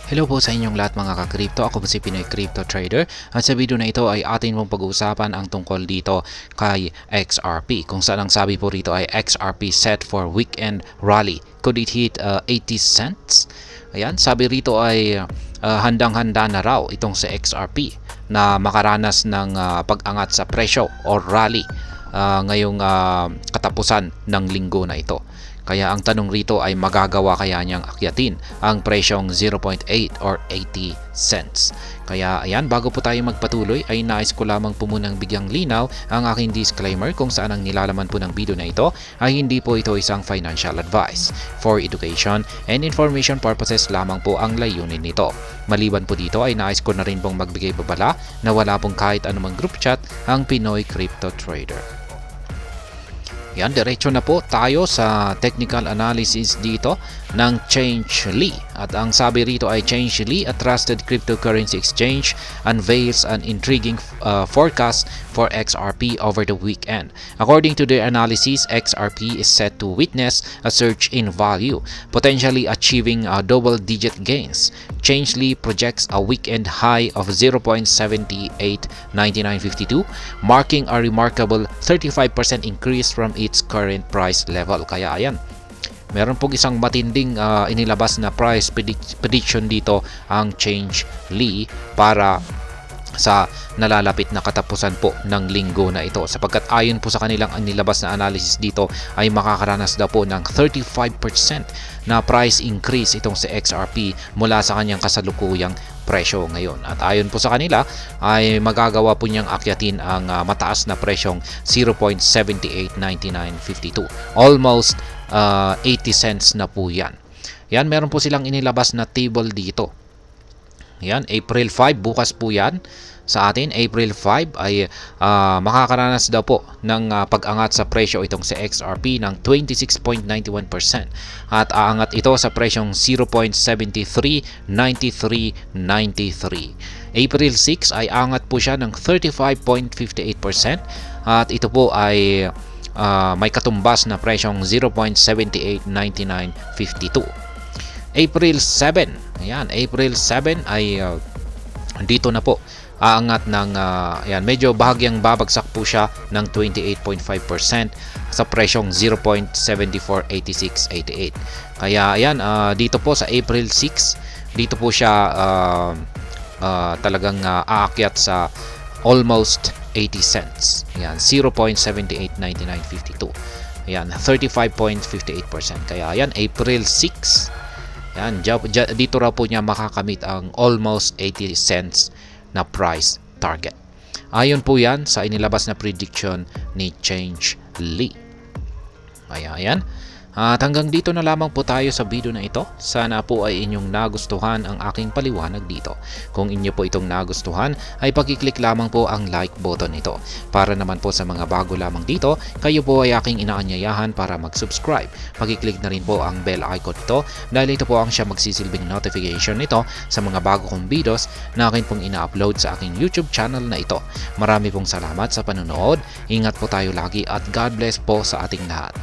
Hello po sa inyong lahat mga ka-crypto. Ako po si Pinoy Crypto Trader at sa video na ito ay atin pong pag-uusapan ang tungkol dito kay XRP. Kung saan ang sabi po rito ay XRP set for weekend rally. Could it hit 80 cents? Ayan, sabi rito ay handang-handa na raw itong si XRP na makaranas ng pag-angat sa presyo or rally ngayong katapusan ng linggo na ito. Kaya ang tanong rito ay magagawa kaya niyang akyatin ang presyong 0.8 or 80 cents. Kaya ayan, bago po tayo magpatuloy ay nais ko lamang po munang bigyang linaw ang aking disclaimer kung saan ang nilalaman po ng video na ito ay hindi po ito isang financial advice. For education and information purposes lamang po ang layunin nito. Maliban po dito ay nais ko na rin pong magbigay babala na wala pong kahit anumang group chat ang Pinoy Crypto Trader. Yan, diretso na po tayo sa technical analysis dito ng Changelly. At ang sabi rito ay Changelly, a trusted cryptocurrency exchange, unveils an intriguing forecast for XRP over the weekend. According to their analysis, XRP is set to witness a surge in value, potentially achieving double-digit gains. Changelly projects a weekend high of 0.789952, marking a remarkable 35% increase from its current price level. Kaya ayan, meron pong isang matinding inilabas na price prediction dito ang Changelly para sa nalalapit na katapusan po ng linggo na ito, sapagkat ayon po sa kanilang nilabas na analysis dito ay makakaranas daw po ng 35% na price increase itong si XRP mula sa kanyang kasalukuyang presyo ngayon. At ayon po sa kanila ay magagawa po niyang akyatin ang mataas na presyong 0.789952. Almost 80 cents na po yan. Yan, meron po silang inilabas na table dito. Yan, April 5, bukas po yan sa atin. April 5 ay makakaranas daw po ng pag-angat sa presyo itong si XRP ng 26.91% at aangat ito sa presyong 0.739393. April 6 ay angat po siya ng 35.58% at ito po ay may katumbas na presyong 0.789952. April 7, ayan, April 7 ay dito na po aangat ng ayan, medyo bahagyang babagsak po siya ng 28.5% sa presyong 0.748688. Kaya ayan, dito po sa April 6, dito po siya talagang aakyat sa almost 80 cents. Ayan, 0.789952. Ayan, 35.58%. Kaya ayan, April 6. Yan, dito raw po niya makakamit ang almost 80 cents na price target. Ayon po yan sa inilabas na prediction ni Changelly. Ayan. At hanggang dito na lamang po tayo sa video na ito. Sana po ay inyong nagustuhan ang aking paliwanag dito. Kung inyo po itong nagustuhan ay pag-click lamang po ang like button nito. Para naman po sa mga bago lamang dito, kayo po ay aking inaanyayahan para mag-subscribe. Pag-click na rin po ang bell icon nito dahil ito po ang siya magsisilbing notification nito sa mga bago kong videos na akin pong ina-upload sa aking YouTube channel na ito. Marami pong salamat sa panonood. Ingat po tayo lagi at God bless po sa ating lahat.